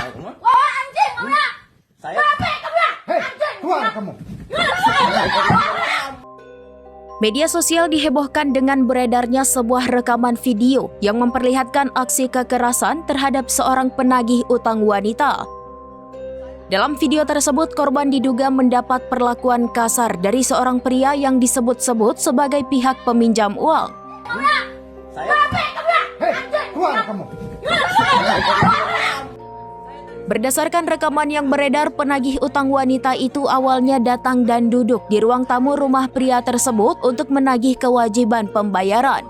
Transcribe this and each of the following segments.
Wah, anjing, mana? Saya. Hei, keluar kamu. Media sosial dihebohkan dengan beredarnya sebuah rekaman video yang memperlihatkan aksi kekerasan terhadap seorang penagih utang wanita. Dalam video tersebut, korban diduga mendapat perlakuan kasar dari seorang pria yang disebut-sebut sebagai pihak peminjam uang. Saya. Hei, keluar kamu. Berdasarkan rekaman yang beredar, penagih utang wanita itu awalnya datang dan duduk di ruang tamu rumah pria tersebut untuk menagih kewajiban pembayaran.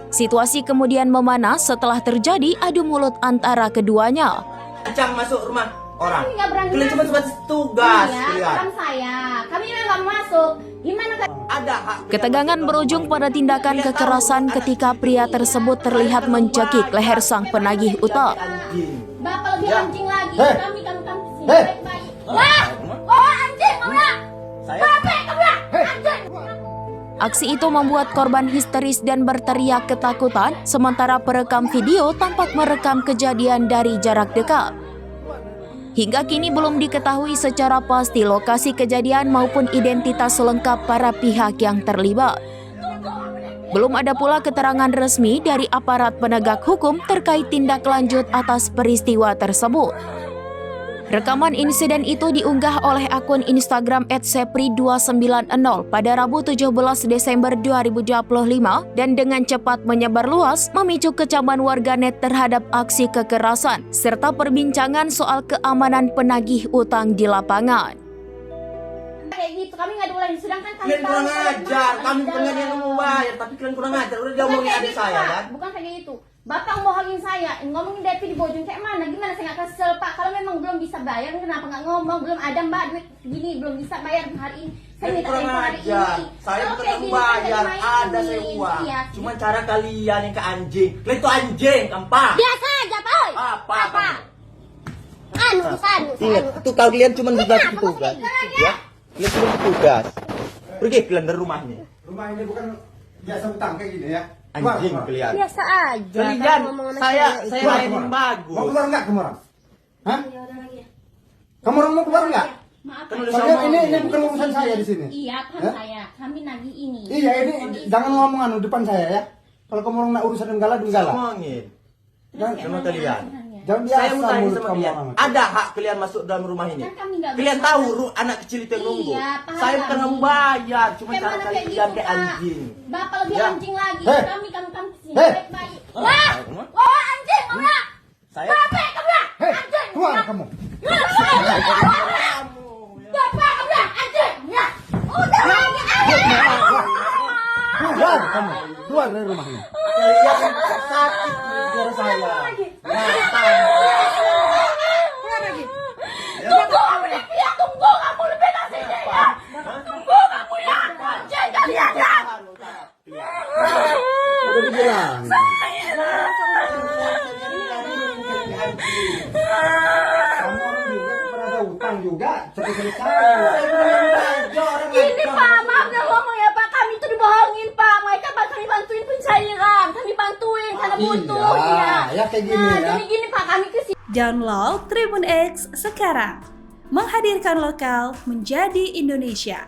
Situasi kemudian memanas setelah terjadi adu mulut antara keduanya. Ancang masuk rumah orang. Kami nggak berani Kalian cuma masuk. tugas. Iya, Kalian. bukan saya. Kami memang nggak masuk. Gimana kan? Ada hak. Ketegangan berujung pada tindakan kekerasan ketika pria tersebut terlihat mencekik leher sang penagih utang. Bapak lebih Ya. anjing lagi. Hei. Kami sini Hei. baik-baik. Wah, wah anjing, mana? Saya. Hei, Aksi itu membuat korban histeris dan berteriak ketakutan, sementara perekam video tampak merekam kejadian dari jarak dekat. Hingga kini belum diketahui secara pasti lokasi kejadian maupun identitas lengkap para pihak yang terlibat. Belum ada pula keterangan resmi dari aparat penegak hukum terkait tindak lanjut atas peristiwa tersebut. Rekaman insiden itu diunggah oleh akun Instagram @sepri290 pada Rabu 17 Desember 2025 dan dengan cepat menyebar luas memicu kecaman warganet terhadap aksi kekerasan serta perbincangan soal keamanan penagih utang di lapangan. Kayak gitu, kami nggak diulangi. Sedangkan kami Kalian tahu kurang kalian ajar. mana Kami di pengen yang dalam. mau bayar, tapi kalian kurang ajar. Udah dia Bukan omongin kayak adik gitu, saya Pak. kan. Bukan kayak gitu. Bapak bohongin saya, ngomongin DP di Bojong kayak mana? Gimana saya nggak kesel Pak? Kalau memang belum bisa bayar, kenapa nggak ngomong? Belum ada Mbak duit gini, belum bisa bayar hari ini. Saya Kalian minta kurang info hari ajar. ini. Saya Kalau bukan kayak yang gini, kan bayar. dari Ada main saya ini. uang. Iya. Cuma cara kalian yang ke anjing. Kalian itu anjing, kampak. Biasa aja, Pak. Apa? Anu. Ingat, itu kalian cuma tugas tugas. Ya, kalian cuma tugas. Pergi kalian dari rumahnya. rumah ini bukan biasa utang kayak gini ya. Keluar, Anjing keluar. kalian. Biasa aja. Kalian, saya Keluar, mainin keluar. bagus. Mau keluar nggak kamu orang? Hah? Ya udah lagi ya. Kamu orang mau keluar nggak? Maaf. Kan Pak. udah Soalnya sama ini ngomong. bukan urusan saya di sini. Iya, paham Hah? saya. Kami nagih ini. Iya ini jangan ngomong anu depan saya ya. Kalau kamu orang nak urusan denggala. Ngomongin. Jangan Sama kalian. jangan Saya biasa mau tanya mulut sama kamu kalian. orang. Ada hak kalian masuk dalam rumah ini? Kan kami nggak Kalian bisa. tahu anak kecil itu yang nunggu. Iya, paham Saya bukan kami. membayar, cuma Kayak cara mana kalian kayak gitu, kayak Pak? anjing. Bapak lebih Ya. anjing lagi. Hei. Kami sini Hei. baik-baik. Wah, wah anjing, mana? Saya. Hei, keluar kamu. Bapak kamu anjing. Ya. Udah lagi anjing. Keluar kamu. Keluar dari rumah ini. Kalian sakit biar saya. Tunggu kamu ya, tunggu kamu lebih dari sini ya. Tunggu kamu ya. Anjing kalian ya. Udah dibilang. Kamu orang juga pernah ada utang juga. Selesai. Ini Pak, maaf ya ngomong ya Pak, kami tuh dibohongin Pak. Mereka Pak kami bantuin pencairan, kami bantuin karena butuh Iya, ya kayak gini Nah, ya. jadi gini Pak, kami kesini. Download Tribun X sekarang. Menghadirkan lokal menjadi Indonesia.